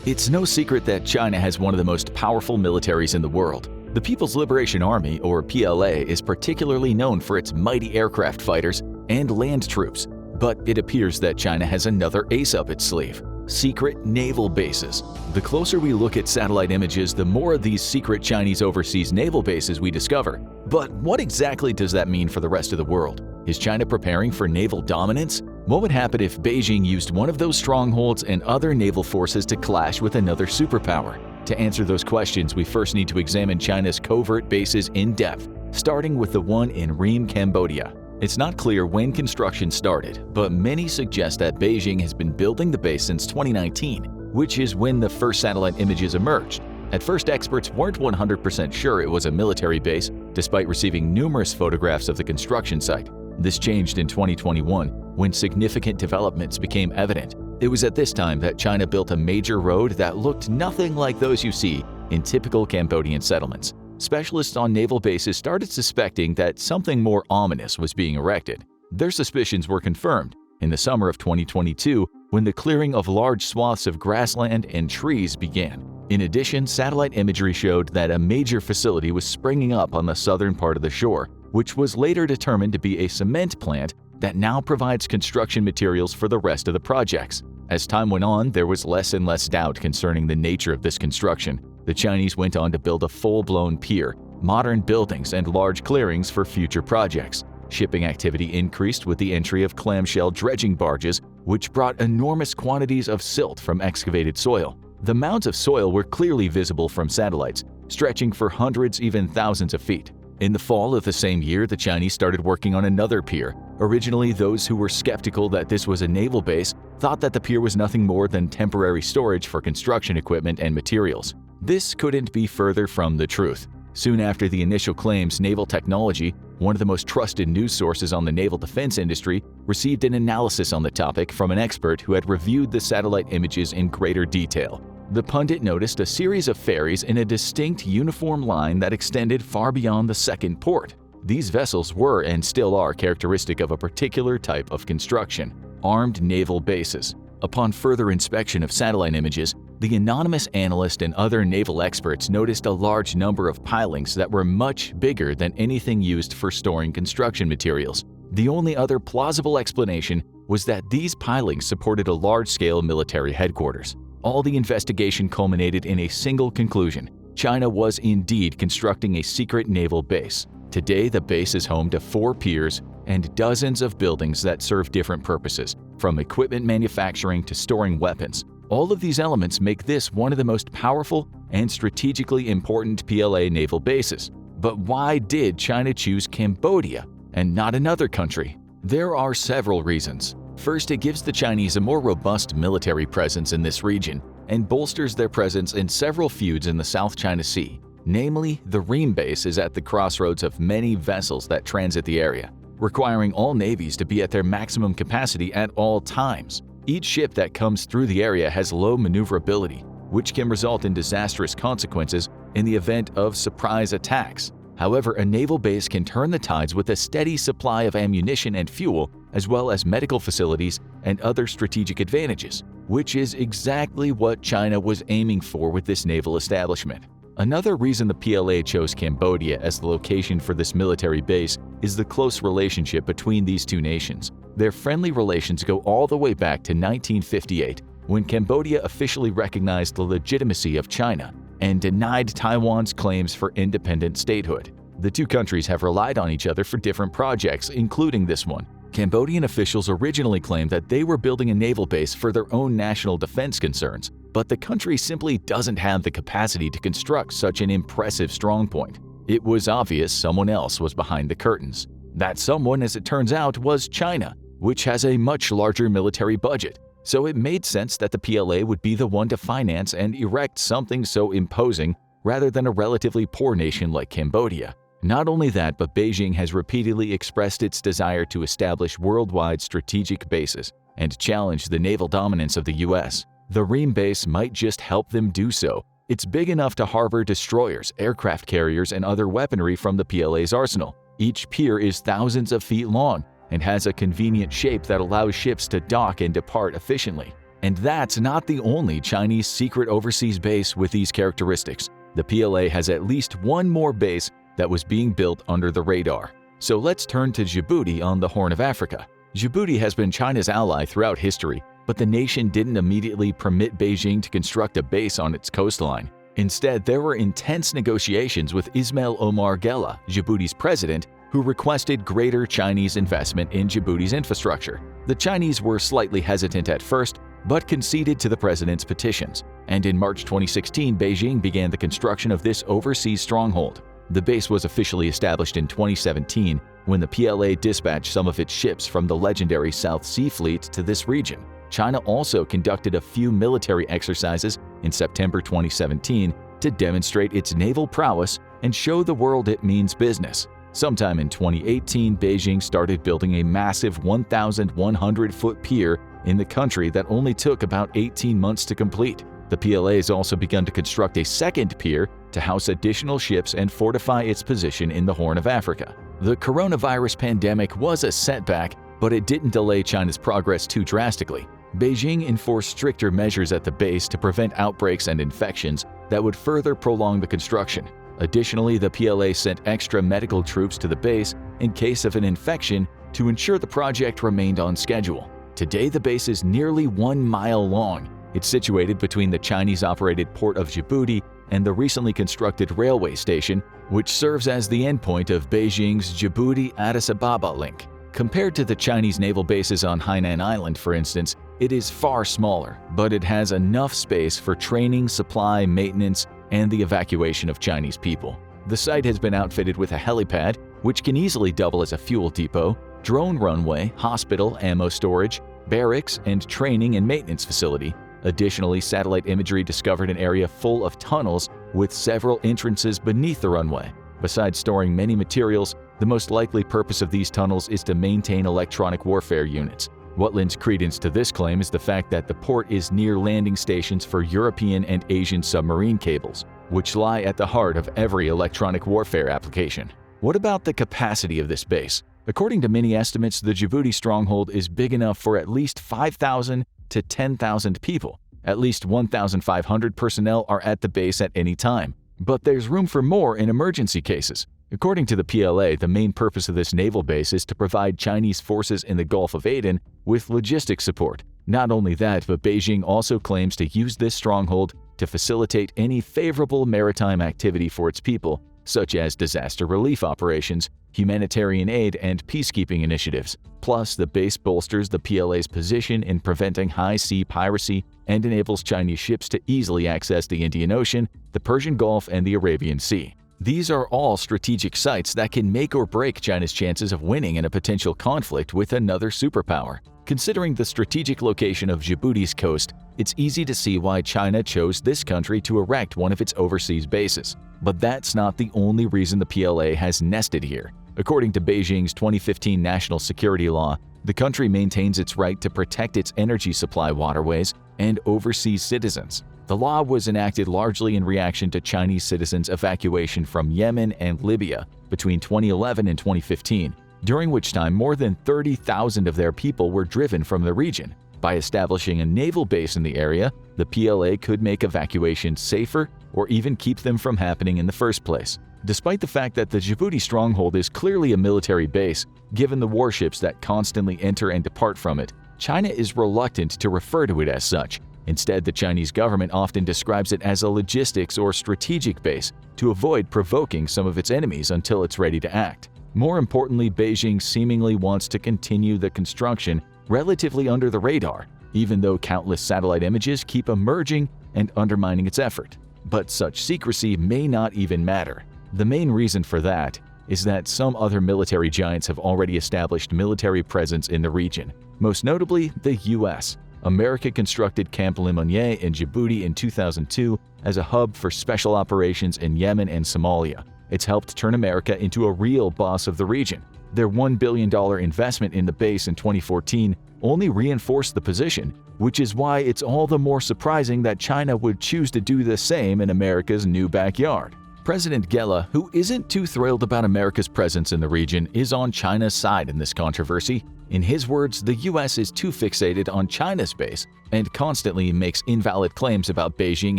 It's no secret that China has one of the most powerful militaries in the world. The People's Liberation Army, or PLA, is particularly known for its mighty aircraft fighters and land troops. But it appears that China has another ace up its sleeve: secret naval bases. The closer we look at satellite images, the more of these secret Chinese overseas naval bases we discover. But what exactly does that mean for the rest of the world? Is China preparing for naval dominance? What would happen if Beijing used one of those strongholds and other naval forces to clash with another superpower? To answer those questions, we first need to examine China's covert bases in depth, starting with the one in Ream, Cambodia. It's not clear when construction started, but many suggest that Beijing has been building the base since 2019, which is when the first satellite images emerged. At first, experts weren't 100% sure it was a military base, despite receiving numerous photographs of the construction site. This changed in 2021, when significant developments became evident. It was at this time that China built a major road that looked nothing like those you see in typical Cambodian settlements. Specialists on naval bases started suspecting that something more ominous was being erected. Their suspicions were confirmed in the summer of 2022, when the clearing of large swaths of grassland and trees began. In addition, satellite imagery showed that a major facility was springing up on the southern part of the shore, which was later determined to be a cement plant that now provides construction materials for the rest of the projects. As time went on, there was less and less doubt concerning the nature of this construction. The Chinese went on to build a full-blown pier, modern buildings, and large clearings for future projects. Shipping activity increased with the entry of clamshell dredging barges, which brought enormous quantities of silt from excavated soil. The mounds of soil were clearly visible from satellites, stretching for hundreds, even thousands of feet. In the fall of the same year, the Chinese started working on another pier. Originally, those who were skeptical that this was a naval base thought that the pier was nothing more than temporary storage for construction equipment and materials. This couldn't be further from the truth. Soon after the initial claims, Naval Technology, one of the most trusted news sources on the naval defense industry, received an analysis on the topic from an expert who had reviewed the satellite images in greater detail. The pundit noticed a series of ferries in a distinct uniform line that extended far beyond the second port. These vessels were and still are characteristic of a particular type of construction: armed naval bases. Upon further inspection of satellite images, the anonymous analyst and other naval experts noticed a large number of pilings that were much bigger than anything used for storing construction materials. The only other plausible explanation was that these pilings supported a large-scale military headquarters. All the investigation culminated in a single conclusion: China was indeed constructing a secret naval base. Today, the base is home to 4 piers and dozens of buildings that serve different purposes, from equipment manufacturing to storing weapons. All of these elements make this one of the most powerful and strategically important PLA naval bases. But why did China choose Cambodia and not another country? There are several reasons. First, it gives the Chinese a more robust military presence in this region and bolsters their presence in several feuds in the South China Sea. Namely, the Ream base is at the crossroads of many vessels that transit the area, requiring all navies to be at their maximum capacity at all times. Each ship that comes through the area has low maneuverability, which can result in disastrous consequences in the event of surprise attacks. However, a naval base can turn the tides with a steady supply of ammunition and fuel, as well as medical facilities and other strategic advantages, which is exactly what China was aiming for with this naval establishment. Another reason the PLA chose Cambodia as the location for this military base is the close relationship between these two nations. Their friendly relations go all the way back to 1958, when Cambodia officially recognized the legitimacy of China and denied Taiwan's claims for independent statehood. The two countries have relied on each other for different projects, including this one. Cambodian officials originally claimed that they were building a naval base for their own national defense concerns, but the country simply doesn't have the capacity to construct such an impressive strongpoint. It was obvious someone else was behind the curtains. That someone, as it turns out, was China, which has a much larger military budget. So it made sense that the PLA would be the one to finance and erect something so imposing rather than a relatively poor nation like Cambodia. Not only that, but Beijing has repeatedly expressed its desire to establish worldwide strategic bases and challenge the naval dominance of the US. The Ream base might just help them do so. It's big enough to harbor destroyers, aircraft carriers, and other weaponry from the PLA's arsenal. Each pier is thousands of feet long and has a convenient shape that allows ships to dock and depart efficiently. And that's not the only Chinese secret overseas base with these characteristics. The PLA has at least one more base that was being built under the radar. So let's turn to Djibouti on the Horn of Africa. Djibouti has been China's ally throughout history, but the nation didn't immediately permit Beijing to construct a base on its coastline. Instead, there were intense negotiations with Ismail Omar Guelleh, Djibouti's president, who requested greater Chinese investment in Djibouti's infrastructure. The Chinese were slightly hesitant at first, but conceded to the president's petitions. And in March 2016, Beijing began the construction of this overseas stronghold. The base was officially established in 2017 when the PLA dispatched some of its ships from the legendary South Sea Fleet to this region. China also conducted a few military exercises in September 2017 to demonstrate its naval prowess and show the world it means business. Sometime in 2018, Beijing started building a massive 1,100-foot pier in the country that only took about 18 months to complete. The PLA has also begun to construct a second pier to house additional ships and fortify its position in the Horn of Africa. The coronavirus pandemic was a setback, but it didn't delay China's progress too drastically. Beijing enforced stricter measures at the base to prevent outbreaks and infections that would further prolong the construction. Additionally, the PLA sent extra medical troops to the base in case of an infection to ensure the project remained on schedule. Today, the base is nearly 1 mile long. It's situated between the Chinese-operated port of Djibouti and the recently constructed railway station, which serves as the endpoint of Beijing's Djibouti-Addis Ababa link. Compared to the Chinese naval bases on Hainan Island, for instance, it is far smaller, but it has enough space for training, supply, maintenance, and the evacuation of Chinese people. The site has been outfitted with a helipad, which can easily double as a fuel depot, drone runway, hospital, ammo storage, barracks, and training and maintenance facility. Additionally, satellite imagery discovered an area full of tunnels with several entrances beneath the runway. Besides storing many materials, the most likely purpose of these tunnels is to maintain electronic warfare units. What lends credence to this claim is the fact that the port is near landing stations for European and Asian submarine cables, which lie at the heart of every electronic warfare application. What about the capacity of this base? According to many estimates, the Djibouti stronghold is big enough for at least 5,000 to 10,000 people. At least 1,500 personnel are at the base at any time. But there's room for more in emergency cases. According to the PLA, the main purpose of this naval base is to provide Chinese forces in the Gulf of Aden with logistics support. Not only that, but Beijing also claims to use this stronghold to facilitate any favorable maritime activity for its people, such as disaster relief operations, humanitarian aid, and peacekeeping initiatives. Plus, the base bolsters the PLA's position in preventing high-sea piracy and enables Chinese ships to easily access the Indian Ocean, the Persian Gulf, and the Arabian Sea. These are all strategic sites that can make or break China's chances of winning in a potential conflict with another superpower. Considering the strategic location of Djibouti's coast, it's easy to see why China chose this country to erect one of its overseas bases. But that's not the only reason the PLA has nested here. According to Beijing's 2015 national security law, the country maintains its right to protect its energy supply waterways and overseas citizens. The law was enacted largely in reaction to Chinese citizens' evacuation from Yemen and Libya between 2011 and 2015, during which time more than 30,000 of their people were driven from the region. By establishing a naval base in the area, the PLA could make evacuations safer or even keep them from happening in the first place. Despite the fact that the Djibouti stronghold is clearly a military base, given the warships that constantly enter and depart from it, China is reluctant to refer to it as such. Instead, the Chinese government often describes it as a logistics or strategic base to avoid provoking some of its enemies until it's ready to act. More importantly, Beijing seemingly wants to continue the construction relatively under the radar, even though countless satellite images keep emerging and undermining its effort. But such secrecy may not even matter. The main reason for that is that some other military giants have already established military presence in the region, most notably the US. America constructed Camp Lemonnier in Djibouti in 2002 as a hub for special operations in Yemen and Somalia. It's helped turn America into a real boss of the region. Their $1 billion investment in the base in 2014 only reinforced the position, which is why it's all the more surprising that China would choose to do the same in America's new backyard. President Gela, who isn't too thrilled about America's presence in the region, is on China's side in this controversy. In his words, the US is too fixated on China's base and constantly makes invalid claims about Beijing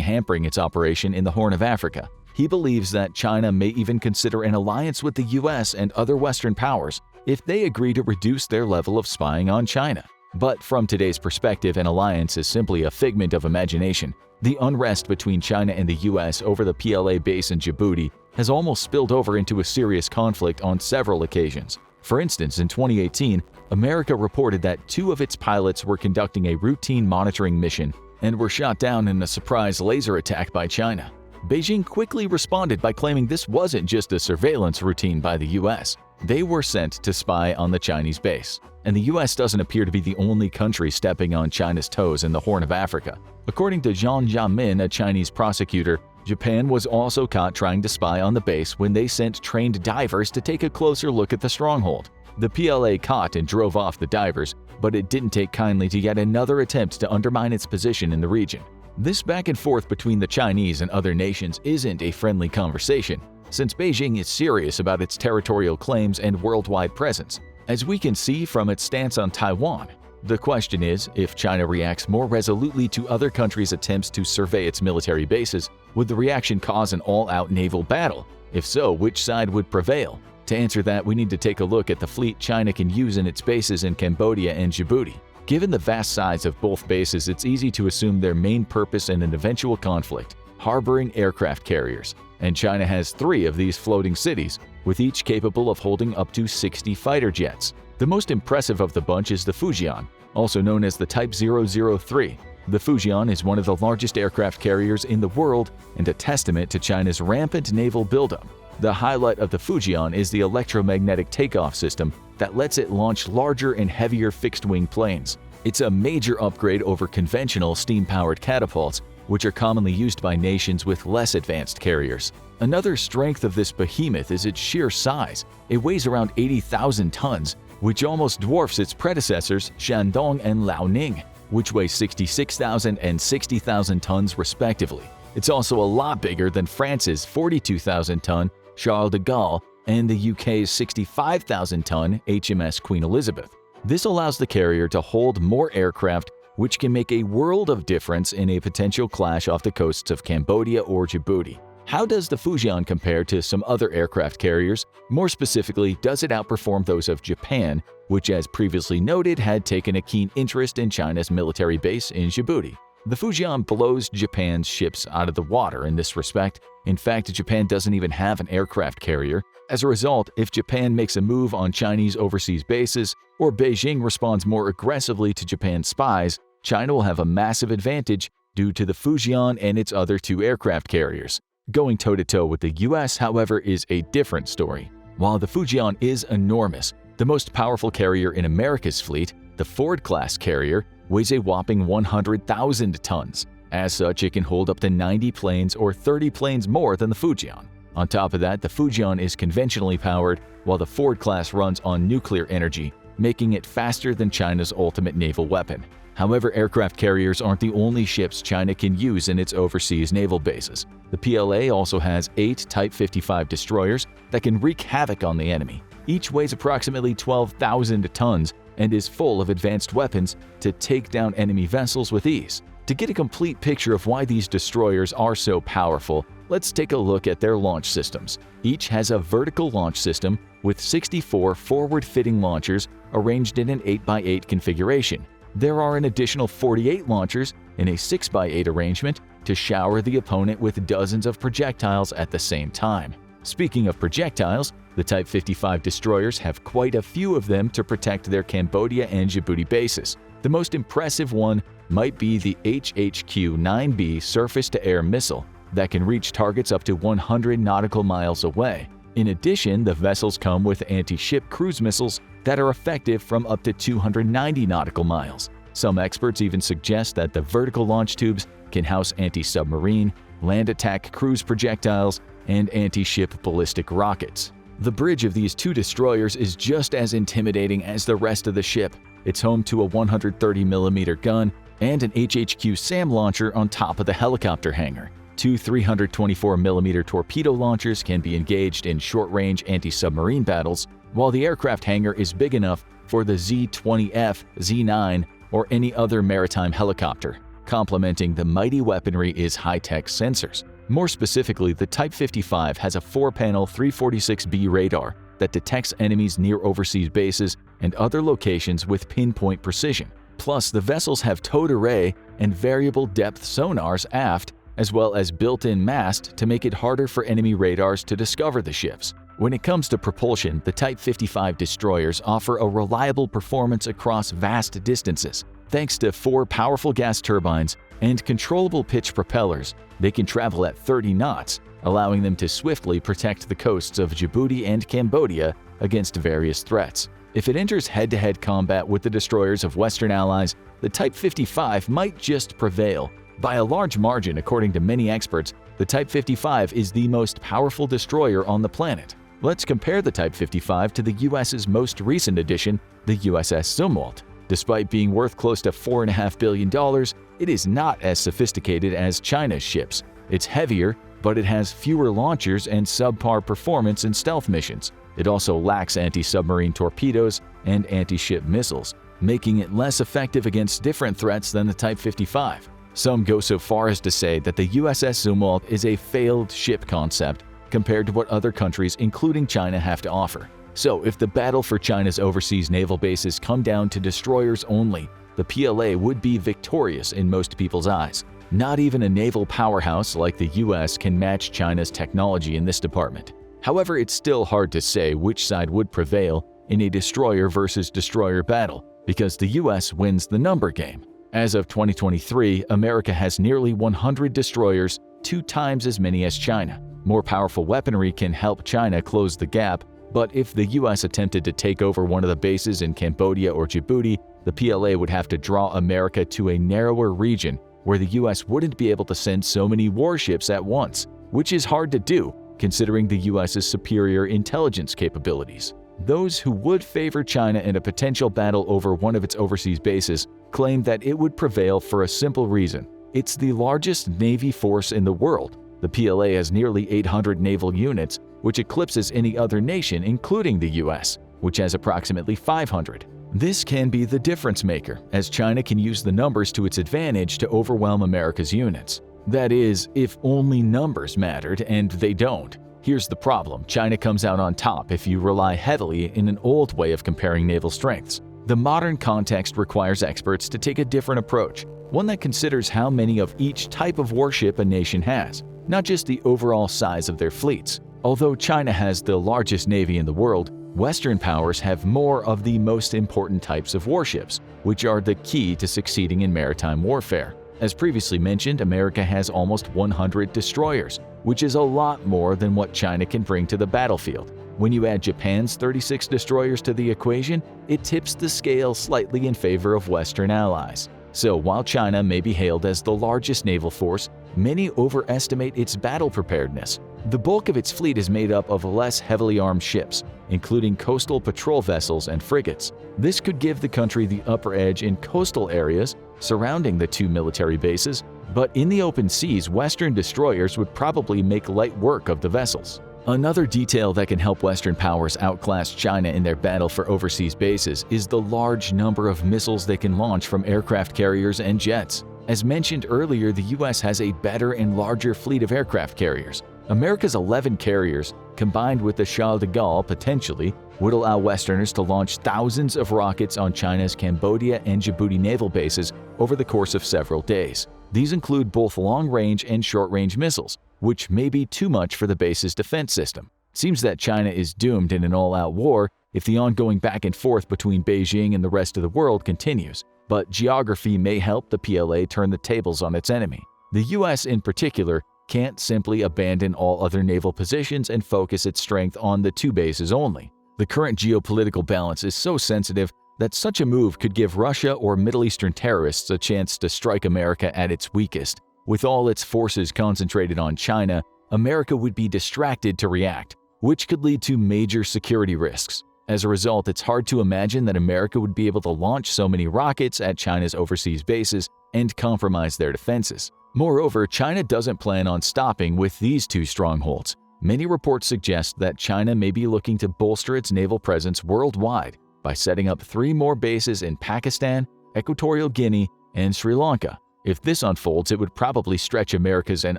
hampering its operation in the Horn of Africa. He believes that China may even consider an alliance with the US and other Western powers if they agree to reduce their level of spying on China. But from today's perspective, an alliance is simply a figment of imagination. The unrest between China and the US over the PLA base in Djibouti has almost spilled over into a serious conflict on several occasions. For instance, in 2018, America reported that 2 of its pilots were conducting a routine monitoring mission and were shot down in a surprise laser attack by China. Beijing quickly responded by claiming this wasn't just a surveillance routine by the US. They were sent to spy on the Chinese base. And the US doesn't appear to be the only country stepping on China's toes in the Horn of Africa. According to Zhang Jiamin, a Chinese prosecutor, Japan was also caught trying to spy on the base when they sent trained divers to take a closer look at the stronghold. The PLA caught and drove off the divers, but it didn't take kindly to yet another attempt to undermine its position in the region. This back and forth between the Chinese and other nations isn't a friendly conversation, since Beijing is serious about its territorial claims and worldwide presence, as we can see from its stance on Taiwan. The question is, if China reacts more resolutely to other countries' attempts to survey its military bases, would the reaction cause an all-out naval battle? If so, which side would prevail? To answer that, we need to take a look at the fleet China can use in its bases in Cambodia and Djibouti. Given the vast size of both bases, it's easy to assume their main purpose in an eventual conflict: harboring aircraft carriers. And China has 3 of these floating cities, with each capable of holding up to 60 fighter jets. The most impressive of the bunch is the Fujian, also known as the Type 003. The Fujian is one of the largest aircraft carriers in the world and a testament to China's rampant naval buildup. The highlight of the Fujian is the electromagnetic takeoff system that lets it launch larger and heavier fixed-wing planes. It's a major upgrade over conventional steam-powered catapults, which are commonly used by nations with less advanced carriers. Another strength of this behemoth is its sheer size. It weighs around 80,000 tons, which almost dwarfs its predecessors Shandong and Liaoning, which weigh 66,000 and 60,000 tons respectively. It's also a lot bigger than France's 42,000-ton Charles de Gaulle and the UK's 65,000-ton HMS Queen Elizabeth. This allows the carrier to hold more aircraft, which can make a world of difference in a potential clash off the coasts of Cambodia or Djibouti. How does the Fujian compare to some other aircraft carriers? More specifically, does it outperform those of Japan, which, as previously noted, had taken a keen interest in China's military base in Djibouti? The Fujian blows Japan's ships out of the water in this respect. In fact, Japan doesn't even have an aircraft carrier. As a result, if Japan makes a move on Chinese overseas bases, or Beijing responds more aggressively to Japan's spies, China will have a massive advantage due to the Fujian and its other 2 aircraft carriers. Going toe-to-toe with the US, however, is a different story. While the Fujian is enormous, the most powerful carrier in America's fleet, the Ford-class carrier, weighs a whopping 100,000 tons. As such, it can hold up to 90 planes or 30 planes more than the Fujian. On top of that, the Fujian is conventionally powered, while the Ford-class runs on nuclear energy, making it faster than China's ultimate naval weapon. However, aircraft carriers aren't the only ships China can use in its overseas naval bases. The PLA also has 8 Type 55 destroyers that can wreak havoc on the enemy. Each weighs approximately 12,000 tons and is full of advanced weapons to take down enemy vessels with ease. To get a complete picture of why these destroyers are so powerful, let's take a look at their launch systems. Each has a vertical launch system with 64 forward-fitting launchers arranged in an 8x8 configuration. There are an additional 48 launchers in a 6x8 arrangement to shower the opponent with dozens of projectiles at the same time. Speaking of projectiles, the Type 55 destroyers have quite a few of them to protect their Cambodia and Djibouti bases. The most impressive one might be the HHQ-9B surface-to-air missile that can reach targets up to 100 nautical miles away. In addition, the vessels come with anti-ship cruise missiles that are effective from up to 290 nautical miles. Some experts even suggest that the vertical launch tubes can house anti-submarine, land attack cruise projectiles, and anti-ship ballistic rockets. The bridge of these 2 destroyers is just as intimidating as the rest of the ship. It's home to a 130mm gun and an HHQ SAM launcher on top of the helicopter hangar. Two 324mm torpedo launchers can be engaged in short-range anti-submarine battles, while the aircraft hangar is big enough for the Z-20F, Z-9, or any other maritime helicopter. Complementing the mighty weaponry is high-tech sensors. More specifically, the Type 55 has a 4-panel 346B radar that detects enemies near overseas bases and other locations with pinpoint precision. Plus, the vessels have towed array and variable depth sonars aft, as well as built-in mast to make it harder for enemy radars to discover the ships. When it comes to propulsion, the Type 55 destroyers offer a reliable performance across vast distances. Thanks to 4 powerful gas turbines and controllable pitch propellers, they can travel at 30 knots, allowing them to swiftly protect the coasts of Djibouti and Cambodia against various threats. If it enters head-to-head combat with the destroyers of Western allies, the Type 55 might just prevail. By a large margin, according to many experts, the Type 55 is the most powerful destroyer on the planet. Let's compare the Type 55 to the US's most recent addition, the USS Zumwalt. Despite being worth close to $4.5 billion, it is not as sophisticated as China's ships. It's heavier, but it has fewer launchers and subpar performance in stealth missions. It also lacks anti-submarine torpedoes and anti-ship missiles, making it less effective against different threats than the Type 55. Some go so far as to say that the USS Zumwalt is a failed ship concept compared to what other countries, including China, have to offer. So, if the battle for China's overseas naval bases come down to destroyers only, the PLA would be victorious in most people's eyes. Not even a naval powerhouse like the US can match China's technology in this department. However, it's still hard to say which side would prevail in a destroyer versus destroyer battle, because the US wins the number game. As of 2023, America has nearly 100 destroyers, 2 times as many as China. More powerful weaponry can help China close the gap, but if the US attempted to take over one of the bases in Cambodia or Djibouti, the PLA would have to draw America to a narrower region where the US wouldn't be able to send so many warships at once, which is hard to do considering the US's superior intelligence capabilities. Those who would favor China in a potential battle over one of its overseas bases claim that it would prevail for a simple reason. It's the largest Navy force in the world. The PLA has nearly 800 naval units, which eclipses any other nation, including the US, which has approximately 500. This can be the difference maker, as China can use the numbers to its advantage to overwhelm America's units. That is, if only numbers mattered, and they don't. Here's the problem: China comes out on top if you rely heavily in an old way of comparing naval strengths. The modern context requires experts to take a different approach, one that considers how many of each type of warship a nation has, not just the overall size of their fleets. Although China has the largest navy in the world, Western powers have more of the most important types of warships, which are the key to succeeding in maritime warfare. As previously mentioned, America has almost 100 destroyers, which is a lot more than what China can bring to the battlefield. When you add Japan's 36 destroyers to the equation, it tips the scale slightly in favor of Western allies. So while China may be hailed as the largest naval force, many overestimate its battle preparedness. The bulk of its fleet is made up of less heavily armed ships, including coastal patrol vessels and frigates. This could give the country the upper edge in coastal areas surrounding the 2 military bases, but in the open seas, Western destroyers would probably make light work of the vessels. Another detail that can help Western powers outclass China in their battle for overseas bases is the large number of missiles they can launch from aircraft carriers and jets. As mentioned earlier, the US has a better and larger fleet of aircraft carriers. America's 11 carriers, combined with the Charles de Gaulle potentially, would allow Westerners to launch thousands of rockets on China's Cambodia and Djibouti naval bases over the course of several days. These include both long-range and short-range missiles, which may be too much for the base's defense system. Seems that China is doomed in an all-out war if the ongoing back and forth between Beijing and the rest of the world continues. But geography may help the PLA turn the tables on its enemy. The US in particular can't simply abandon all other naval positions and focus its strength on the 2 bases only. The current geopolitical balance is so sensitive that such a move could give Russia or Middle Eastern terrorists a chance to strike America at its weakest. With all its forces concentrated on China, America would be distracted to react, which could lead to major security risks. As a result, it's hard to imagine that America would be able to launch so many rockets at China's overseas bases and compromise their defenses. Moreover, China doesn't plan on stopping with these two strongholds. Many reports suggest that China may be looking to bolster its naval presence worldwide by setting up 3 more bases in Pakistan, Equatorial Guinea, and Sri Lanka. If this unfolds, it would probably stretch America's and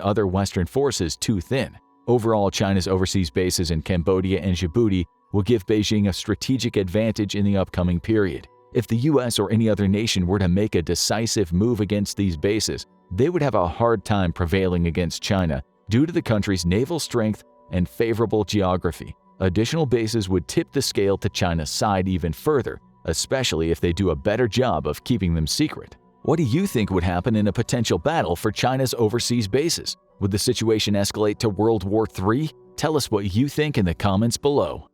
other Western forces too thin. Overall, China's overseas bases in Cambodia and Djibouti will give Beijing a strategic advantage in the upcoming period. If the US or any other nation were to make a decisive move against these bases, they would have a hard time prevailing against China due to the country's naval strength and favorable geography. Additional bases would tip the scale to China's side even further, especially if they do a better job of keeping them secret. What do you think would happen in a potential battle for China's overseas bases? Would the situation escalate to World War III? Tell us what you think in the comments below.